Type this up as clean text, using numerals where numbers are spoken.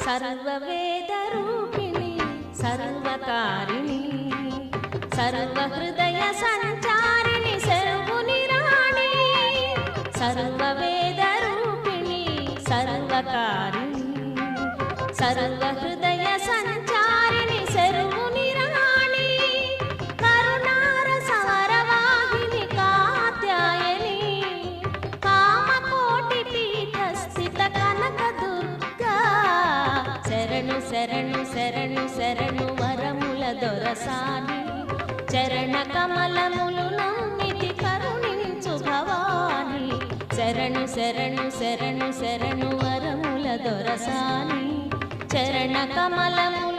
सर्ववेदरूपिणी सर्वकारिणी सर्वहृदय संचारिणी सर्वुनि राणी सर्ववेदरूपिणी सर्वकारिणी सर्वहृदय संचारिणी सर्वुनि राणी करुणारस वरवाहिनी कात्यायनी कामकोटि पीठस्थित कनकदुर्गा शरणु शरणु शरणु शरणु वरमुल दొరసాని చరణ కమలములు నమ్మితి కరుణించు భవాని శరణు శరణు శరణు శరణు వరముల దొరసాని చరణ కమలములు